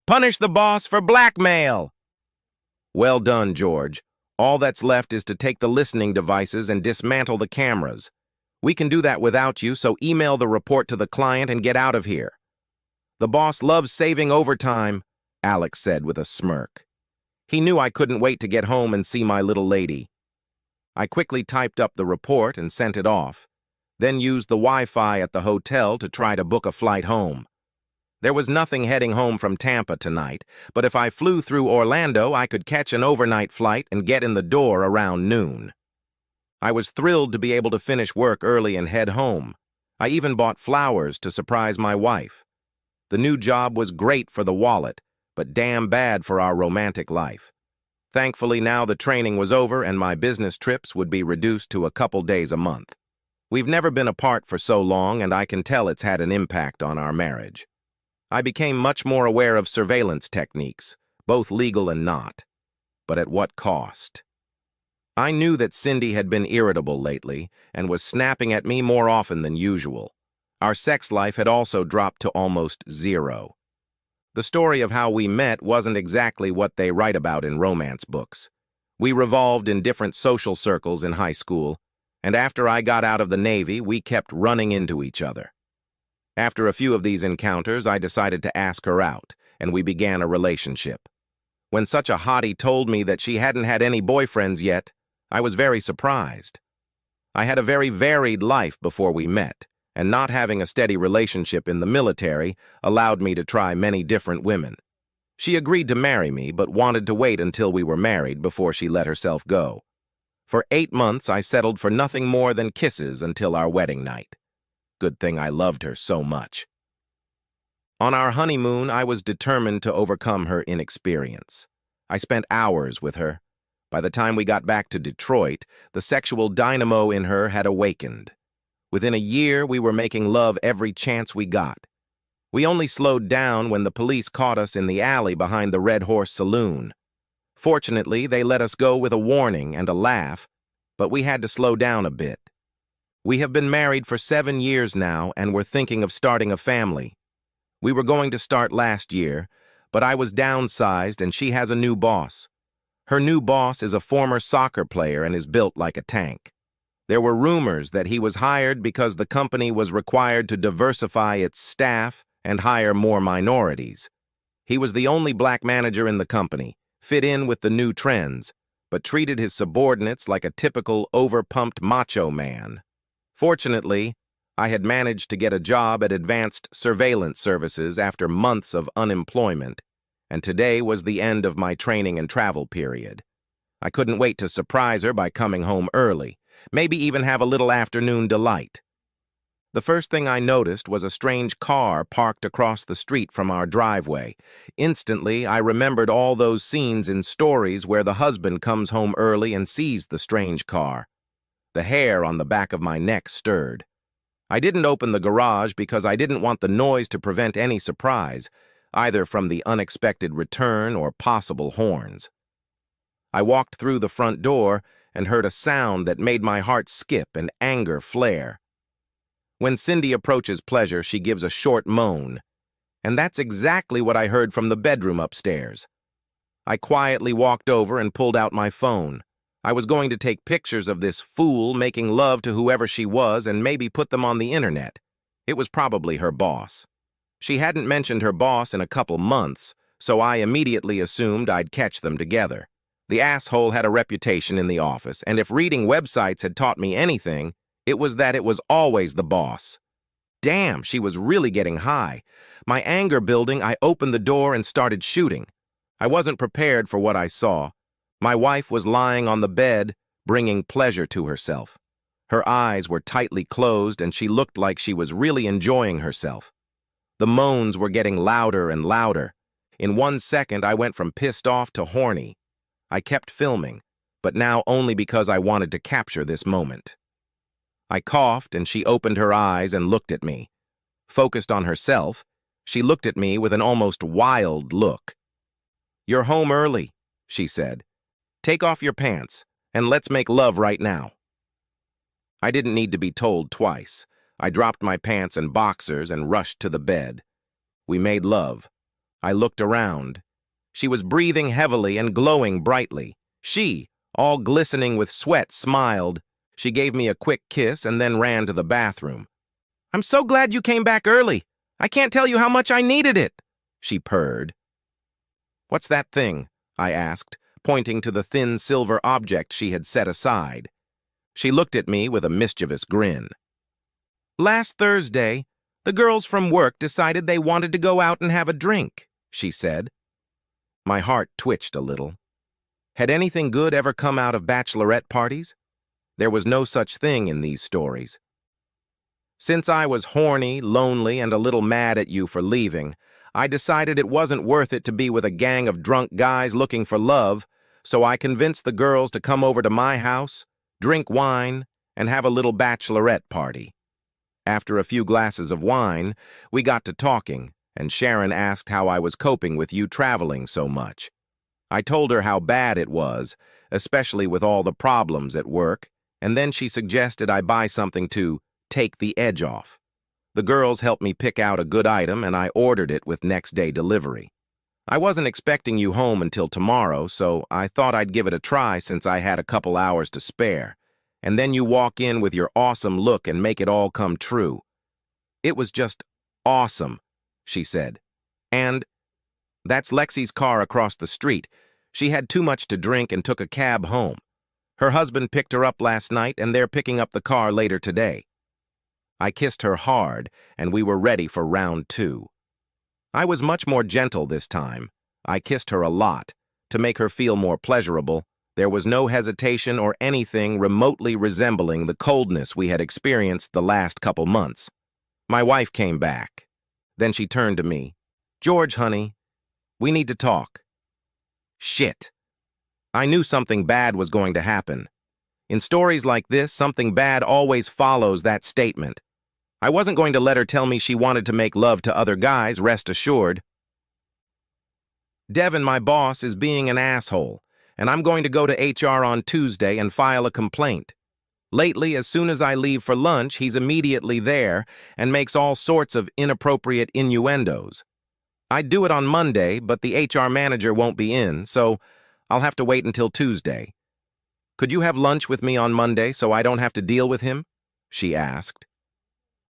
Punish the boss for blackmail! Well done, George. All that's left is to take the listening devices and dismantle the cameras. We can do that without you, so email the report to the client and get out of here. The boss loves saving overtime, Alex said with a smirk. He knew I couldn't wait to get home and see my little lady. I quickly typed up the report and sent it off, then used the Wi-Fi at the hotel to try to book a flight home. There was nothing heading home from Tampa tonight, but if I flew through Orlando, I could catch an overnight flight and get in the door around noon. I was thrilled to be able to finish work early and head home. I even bought flowers to surprise my wife. The new job was great for the wallet, but damn bad for our romantic life. Thankfully, now the training was over and my business trips would be reduced to a couple days a month. We've never been apart for so long, and I can tell it's had an impact on our marriage. I became much more aware of surveillance techniques, both legal and not. But at what cost? I knew that Cindy had been irritable lately and was snapping at me more often than usual. Our sex life had also dropped to almost zero. The story of how we met wasn't exactly what they write about in romance books. We revolved in different social circles in high school, and after I got out of the Navy, we kept running into each other. After a few of these encounters, I decided to ask her out, and we began a relationship. When such a hottie told me that she hadn't had any boyfriends yet, I was very surprised. I had a very varied life before we met, and not having a steady relationship in the military allowed me to try many different women. She agreed to marry me, but wanted to wait until we were married before she let herself go. For 8 months, I settled for nothing more than kisses until our wedding night. Good thing I loved her so much. On our honeymoon, I was determined to overcome her inexperience. I spent hours with her. By the time we got back to Detroit, the sexual dynamo in her had awakened. Within a year, we were making love every chance we got. We only slowed down when the police caught us in the alley behind the Red Horse Saloon. Fortunately, they let us go with a warning and a laugh, but we had to slow down a bit. We have been married for 7 years now, and we're thinking of starting a family. We were going to start last year, but I was downsized and she has a new boss. Her new boss is a former soccer player and is built like a tank. There were rumors that he was hired because the company was required to diversify its staff and hire more minorities. He was the only black manager in the company, fit in with the new trends, but treated his subordinates like a typical overpumped macho man. Fortunately, I had managed to get a job at Advanced Surveillance Services after months of unemployment, and today was the end of my training and travel period. I couldn't wait to surprise her by coming home early, maybe even have a little afternoon delight. The first thing I noticed was a strange car parked across the street from our driveway. Instantly, I remembered all those scenes in stories where the husband comes home early and sees the strange car. The hair on the back of my neck stirred. I didn't open the garage because I didn't want the noise to prevent any surprise, either from the unexpected return or possible horns. I walked through the front door and heard a sound that made my heart skip and anger flare. When Cindy approaches pleasure, she gives a short moan, and that's exactly what I heard from the bedroom upstairs. I quietly walked over and pulled out my phone. I was going to take pictures of this fool making love to whoever she was and maybe put them on the internet. It was probably her boss. She hadn't mentioned her boss in a couple months, so I immediately assumed I'd catch them together. The asshole had a reputation in the office, and if reading websites had taught me anything, it was that it was always the boss. Damn, she was really getting high. My anger building, I opened the door and started shooting. I wasn't prepared for what I saw. My wife was lying on the bed, bringing pleasure to herself. Her eyes were tightly closed, and she looked like she was really enjoying herself. The moans were getting louder and louder. In 1 second, I went from pissed off to horny. I kept filming, but now only because I wanted to capture this moment. I coughed, and she opened her eyes and looked at me. Focused on herself, she looked at me with an almost wild look. "You're home early," she said. "Take off your pants, and let's make love right now." I didn't need to be told twice. I dropped my pants and boxers and rushed to the bed. We made love. I looked around. She was breathing heavily and glowing brightly. She, all glistening with sweat, smiled. She gave me a quick kiss and then ran to the bathroom. "I'm so glad you came back early. I can't tell you how much I needed it," she purred. "What's that thing?" I asked, pointing to the thin silver object she had set aside. She looked at me with a mischievous grin. "Last Thursday, the girls from work decided they wanted to go out and have a drink," she said. My heart twitched a little. Had anything good ever come out of bachelorette parties? There was no such thing in these stories. Since I was horny, lonely, and a little mad at you for leaving, I decided it wasn't worth it to be with a gang of drunk guys looking for love, so I convinced the girls to come over to my house, drink wine, and have a little bachelorette party. After a few glasses of wine, we got to talking, and Sharon asked how I was coping with you traveling so much. I told her how bad it was, especially with all the problems at work, and then she suggested I buy something to take the edge off. The girls helped me pick out a good item, and I ordered it with next-day delivery. I wasn't expecting you home until tomorrow, so I thought I'd give it a try since I had a couple hours to spare. And then you walk in with your awesome look and make it all come true. It was just awesome, she said. And that's Lexi's car across the street. She had too much to drink and took a cab home. Her husband picked her up last night, and they're picking up the car later today. I kissed her hard, and we were ready for round 2. I was much more gentle this time. I kissed her a lot. To make her feel more pleasurable, there was no hesitation or anything remotely resembling the coldness we had experienced the last couple months. My wife came back. Then she turned to me. "George, honey, we need to talk." Shit. I knew something bad was going to happen. In stories like this, something bad always follows that statement. I wasn't going to let her tell me she wanted to make love to other guys, rest assured. "Devin, my boss, is being an asshole, and I'm going to go to HR on Tuesday and file a complaint. Lately, as soon as I leave for lunch, he's immediately there and makes all sorts of inappropriate innuendos. I'd do it on Monday, but the HR manager won't be in, so I'll have to wait until Tuesday. Could you have lunch with me on Monday so I don't have to deal with him?" she asked.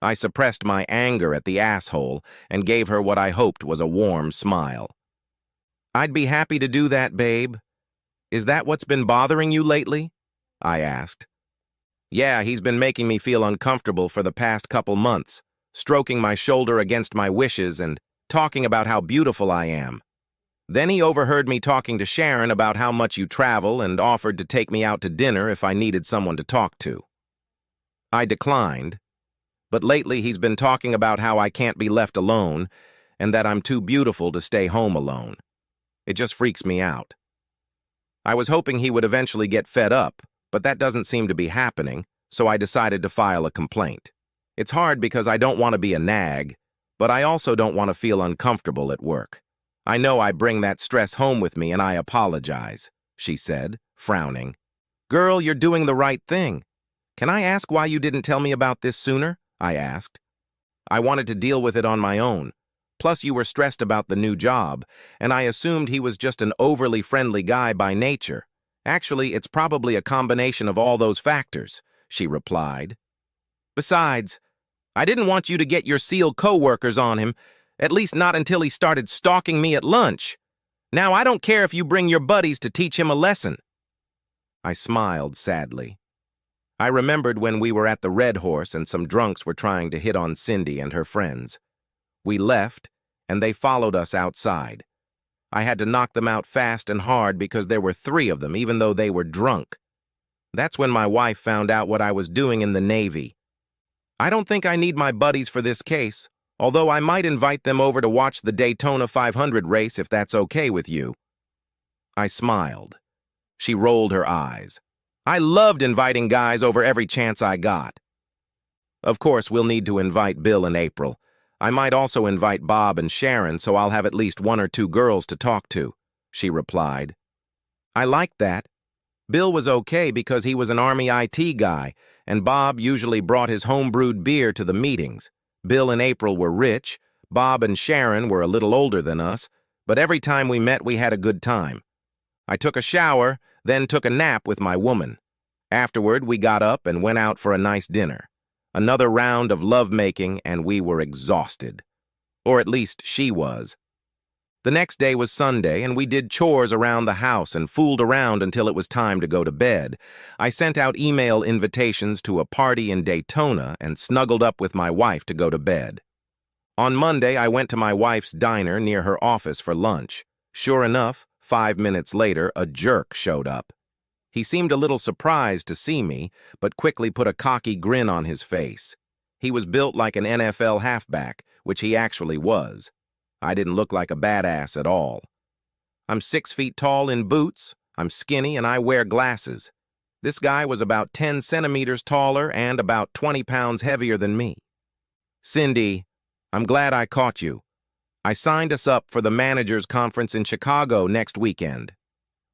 I suppressed my anger at the asshole and gave her what I hoped was a warm smile. "I'd be happy to do that, babe. Is that what's been bothering you lately?" I asked. "Yeah, he's been making me feel uncomfortable for the past couple months, stroking my shoulder against my wishes and talking about how beautiful I am. Then he overheard me talking to Sharon about how much you travel and offered to take me out to dinner if I needed someone to talk to. I declined, but lately he's been talking about how I can't be left alone and that I'm too beautiful to stay home alone. It just freaks me out. I was hoping he would eventually get fed up, but that doesn't seem to be happening, so I decided to file a complaint. It's hard because I don't want to be a nag, but I also don't want to feel uncomfortable at work. I know I bring that stress home with me and I apologize," she said, frowning. "Girl, you're doing the right thing. Can I ask why you didn't tell me about this sooner?" I asked. "I wanted to deal with it on my own. Plus, you were stressed about the new job, and I assumed he was just an overly friendly guy by nature. Actually, it's probably a combination of all those factors," she replied. "Besides, I didn't want you to get your SEAL co-workers on him, at least not until he started stalking me at lunch. Now I don't care if you bring your buddies to teach him a lesson." I smiled sadly. I remembered when we were at the Red Horse and some drunks were trying to hit on Cindy and her friends. We left, and they followed us outside. I had to knock them out fast and hard because there were 3 of them, even though they were drunk. That's when my wife found out what I was doing in the Navy. I don't think I need my buddies for this case, although I might invite them over to watch the Daytona 500 race if that's okay with you. I smiled. She rolled her eyes. I loved inviting guys over every chance I got. Of course, we'll need to invite Bill and April. I might also invite Bob and Sharon, so I'll have at least 1 or 2 girls to talk to, she replied. I liked that. Bill was okay because he was an Army IT guy, and Bob usually brought his home-brewed beer to the meetings. Bill and April were rich, Bob and Sharon were a little older than us, but every time we met, we had a good time. I took a shower, then took a nap with my woman. Afterward, we got up and went out for a nice dinner. Another round of lovemaking, and we were exhausted. Or at least she was. The next day was Sunday, and we did chores around the house and fooled around until it was time to go to bed. I sent out email invitations to a party in Daytona and snuggled up with my wife to go to bed. On Monday, I went to my wife's diner near her office for lunch. Sure enough, 5 minutes later, a jerk showed up. He seemed a little surprised to see me, but quickly put a cocky grin on his face. He was built like an NFL halfback, which he actually was. I didn't look like a badass at all. I'm 6 feet tall in boots, I'm skinny, and I wear glasses. This guy was about 10 centimeters taller and about 20 pounds heavier than me. Cindy, I'm glad I caught you. I signed us up for the managers' conference in Chicago next weekend.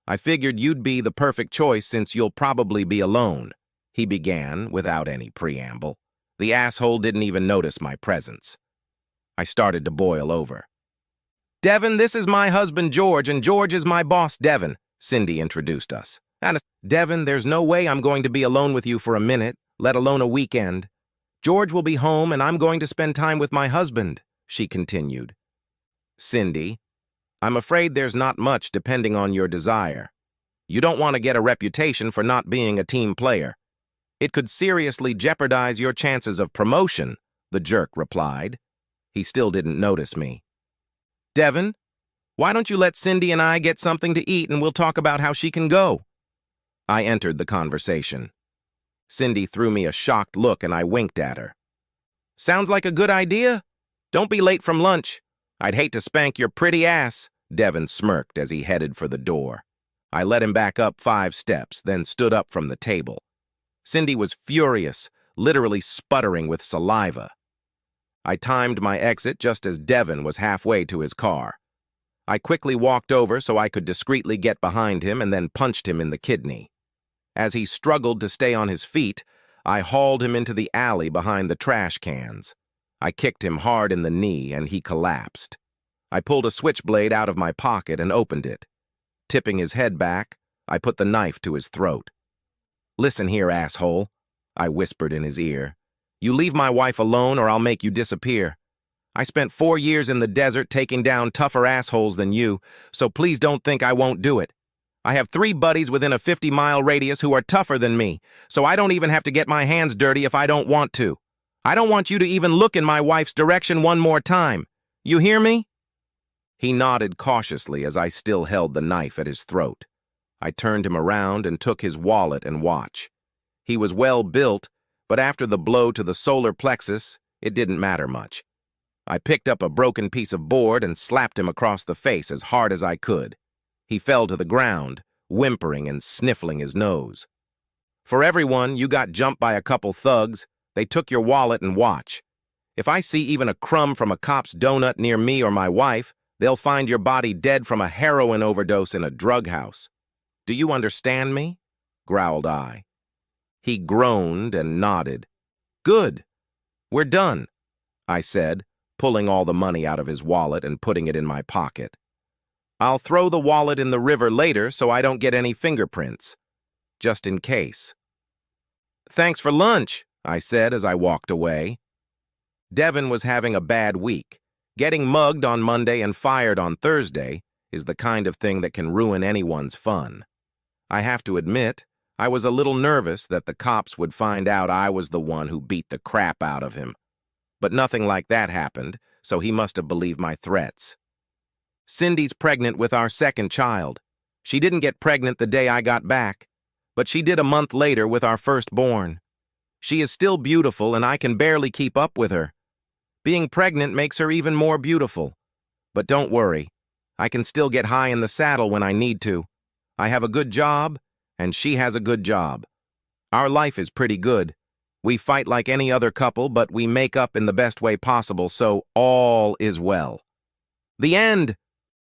I figured you'd be the perfect choice since you'll probably be alone, he began without any preamble. The asshole didn't even notice my presence. I started to boil over. Devin, this is my husband George, and George is my boss, Devin, Cindy introduced us. Devin, there's no way I'm going to be alone with you for a minute, let alone a weekend. George will be home, and I'm going to spend time with my husband, she continued. Cindy, I'm afraid there's not much depending on your desire. You don't want to get a reputation for not being a team player. It could seriously jeopardize your chances of promotion, the jerk replied. He still didn't notice me. Devin, why don't you let Cindy and I get something to eat and we'll talk about how she can go? I entered the conversation. Cindy threw me a shocked look and I winked at her. Sounds like a good idea. Don't be late from lunch. I'd hate to spank your pretty ass, Devin smirked as he headed for the door. I let him back up 5 steps, then stood up from the table. Cindy was furious, literally sputtering with saliva. I timed my exit just as Devin was halfway to his car. I quickly walked over so I could discreetly get behind him and then punched him in the kidney. As he struggled to stay on his feet, I hauled him into the alley behind the trash cans. I kicked him hard in the knee and he collapsed. I pulled a switchblade out of my pocket and opened it. Tipping his head back, I put the knife to his throat. Listen here, asshole, I whispered in his ear. You leave my wife alone or I'll make you disappear. I spent 4 years in the desert taking down tougher assholes than you, so please don't think I won't do it. I have 3 buddies within a 50-mile radius who are tougher than me, so I don't even have to get my hands dirty if I don't want to. I don't want you to even look in my wife's direction one more time. You hear me? He nodded cautiously as I still held the knife at his throat. I turned him around and took his wallet and watch. He was well built, but after the blow to the solar plexus, it didn't matter much. I picked up a broken piece of board and slapped him across the face as hard as I could. He fell to the ground, whimpering and sniffling his nose. For everyone, you got jumped by a couple thugs. They took your wallet and watch. If I see even a crumb from a cop's donut near me or my wife, they'll find your body dead from a heroin overdose in a drug house. Do you understand me? Growled I. He groaned and nodded. Good. We're done, I said, pulling all the money out of his wallet and putting it in my pocket. I'll throw the wallet in the river later so I don't get any fingerprints. Just in case. Thanks for lunch, I said as I walked away. Devin was having a bad week. Getting mugged on Monday and fired on Thursday is the kind of thing that can ruin anyone's fun. I have to admit, I was a little nervous that the cops would find out I was the one who beat the crap out of him. But nothing like that happened, so he must have believed my threats. Cindy's pregnant with our 2nd child. She didn't get pregnant the day I got back, but she did a month later with our firstborn. She is still beautiful and I can barely keep up with her. Being pregnant makes her even more beautiful. But don't worry, I can still get high in the saddle when I need to. I have a good job, and she has a good job. Our life is pretty good. We fight like any other couple, but we make up in the best way possible, so all is well. The end!